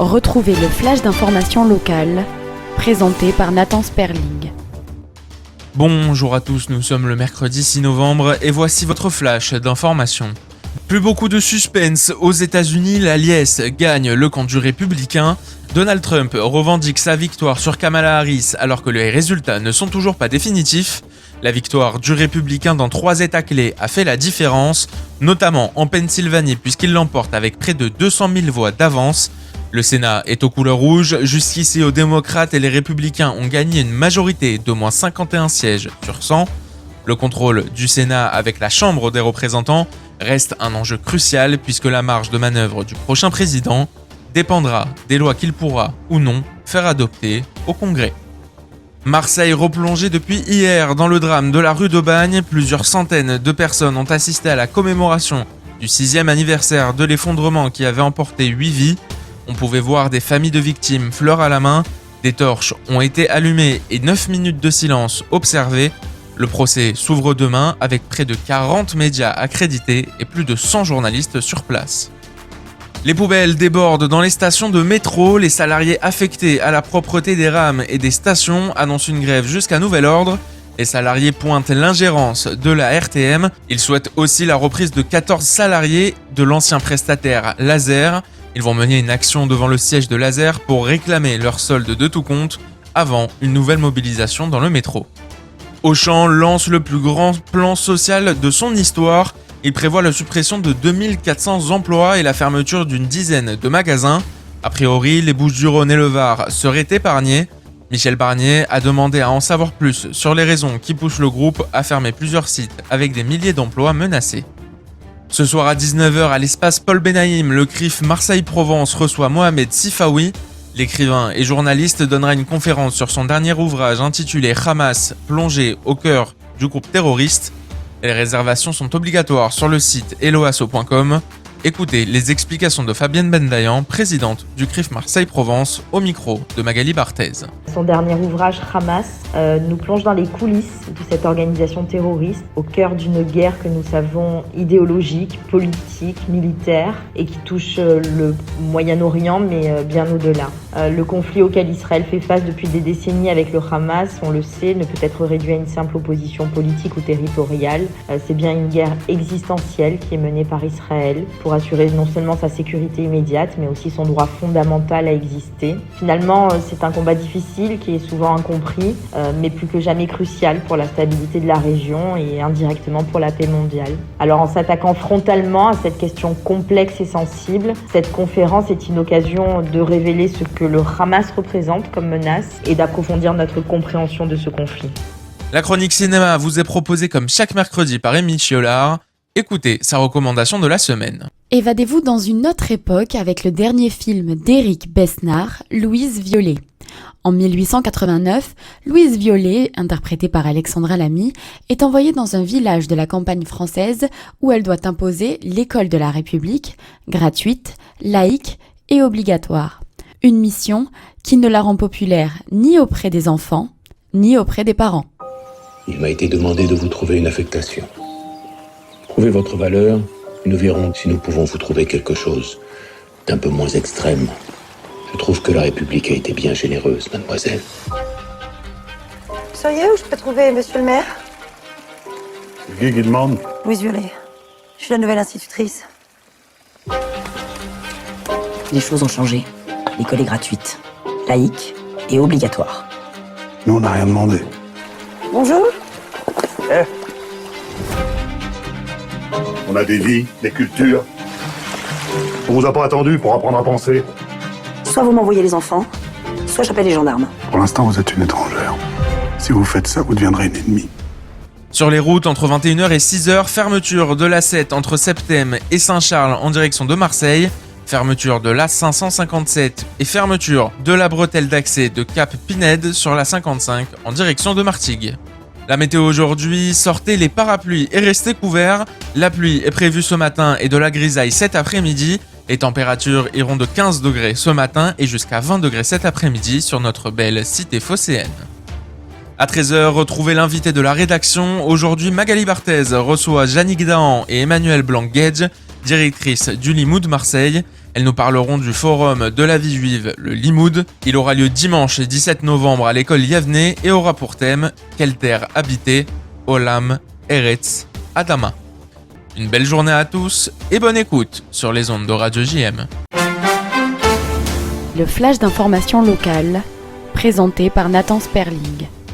Retrouvez le flash d'information locale, présenté par Nathan Sperling. Bonjour à tous, nous sommes le mercredi 6 novembre et voici votre flash d'information. Plus beaucoup de suspense aux États-Unis, la liesse gagne le camp du républicain. Donald Trump revendique sa victoire sur Kamala Harris alors que les résultats ne sont toujours pas définitifs. La victoire du républicain dans 3 États clés a fait la différence, notamment en Pennsylvanie puisqu'il l'emporte avec près de 200 000 voix d'avance. Le Sénat est aux couleurs rouges, jusqu'ici aux démocrates et les républicains ont gagné une majorité d'au moins 51 sièges sur 100. Le contrôle du Sénat avec la Chambre des représentants reste un enjeu crucial puisque la marge de manœuvre du prochain président dépendra des lois qu'il pourra ou non faire adopter au Congrès. Marseille replongée depuis hier dans le drame de la rue d'Aubagne. Plusieurs centaines de personnes ont assisté à la commémoration du 6e anniversaire de l'effondrement qui avait emporté 8 vies. On pouvait voir des familles de victimes fleurs à la main, des torches ont été allumées et 9 minutes de silence observées. Le procès s'ouvre demain avec près de 40 médias accrédités et plus de 100 journalistes sur place. Les poubelles débordent dans les stations de métro. Les salariés affectés à la propreté des rames et des stations annoncent une grève jusqu'à nouvel ordre. Les salariés pointent l'ingérence de la RTM. Ils souhaitent aussi la reprise de 14 salariés de l'ancien prestataire Laser. Ils vont mener une action devant le siège de Laser pour réclamer leur solde de tout compte avant une nouvelle mobilisation dans le métro. Auchan lance le plus grand plan social de son histoire. Il prévoit la suppression de 2400 emplois et la fermeture d'une dizaine de magasins. A priori, les Bouches-du-Rhône et le Var seraient épargnés. Michel Barnier a demandé à en savoir plus sur les raisons qui poussent le groupe à fermer plusieurs sites avec des milliers d'emplois menacés. Ce soir à 19h à l'espace Paul Benaïm, le CRIF Marseille-Provence reçoit Mohamed Sifawi. L'écrivain et journaliste donnera une conférence sur son dernier ouvrage intitulé Hamas, plongé au cœur du groupe terroriste. Les réservations sont obligatoires sur le site eloasso.com. Écoutez les explications de Fabienne Bendayan, présidente du CRIF Marseille-Provence, au micro de Magali Barthez. Son dernier ouvrage, Hamas, nous plonge dans les coulisses de cette organisation terroriste, au cœur d'une guerre que nous savons idéologique, politique, militaire, et qui touche le Moyen-Orient, mais bien au-delà. Le conflit auquel Israël fait face depuis des décennies avec le Hamas, on le sait, ne peut être réduit à une simple opposition politique ou territoriale. C'est bien une guerre existentielle qui est menée par Israël pour assurer non seulement sa sécurité immédiate, mais aussi son droit fondamental à exister. Finalement, c'est un combat difficile qui est souvent incompris, mais plus que jamais crucial pour la stabilité de la région et indirectement pour la paix mondiale. Alors en s'attaquant frontalement à cette question complexe et sensible, cette conférence est une occasion de révéler ce que le Hamas représente comme menace et d'approfondir notre compréhension de ce conflit. La chronique cinéma vous est proposée comme chaque mercredi par Émile Chiolard. Écoutez sa recommandation de la semaine. Évadez-vous dans une autre époque avec le dernier film d'Éric Besnard, Louise Violet. En 1889, Louise Violet, interprétée par Alexandra Lamy, est envoyée dans un village de la campagne française où elle doit imposer l'école de la République, gratuite, laïque et obligatoire. Une mission qui ne la rend populaire ni auprès des enfants, ni auprès des parents. Il m'a été demandé de vous trouver une affectation. Trouvez votre valeur, et nous verrons si nous pouvons vous trouver quelque chose d'un peu moins extrême. Je trouve que la République a été bien généreuse, mademoiselle. Vous sauriez où je peux trouver monsieur le maire? C'est qui demande? Louise Violet. Je suis la nouvelle institutrice. Les choses ont changé. L'école est gratuite, laïque et obligatoire. Nous, on n'a rien demandé. Bonjour. On a des vies, des cultures. On vous a pas attendu pour apprendre à penser. Soit vous m'envoyez les enfants, soit j'appelle les gendarmes. Pour l'instant, vous êtes une étrangère. Si vous faites ça, vous deviendrez une ennemie. Sur les routes, entre 21h et 6h, fermeture de l'A7 entre Septem et Saint-Charles en direction de Marseille, fermeture de l'A557 et fermeture de la bretelle d'accès de Cap-Pinède sur la 55 en direction de Martigues. La météo aujourd'hui, sortez les parapluies et restez couverts. La pluie est prévue ce matin et de la grisaille cet après-midi. Les températures iront de 15 degrés ce matin et jusqu'à 20 degrés cet après-midi sur notre belle cité phocéenne. À 13h, retrouvez l'invité de la rédaction. Aujourd'hui, Magali Barthez reçoit Jannick Dahan et Emmanuel Blanc-Guedj, directrice du Limoud Marseille. Elles nous parleront du forum de la vie juive, le Limoud. Il aura lieu dimanche 17 novembre à l'école Yavneh et aura pour thème « Quelle terre habiter, Olam, Eretz, Adama ». Une belle journée à tous et bonne écoute sur les ondes de Radio JM. Le flash d'information locale, présenté par Nathan Sperling.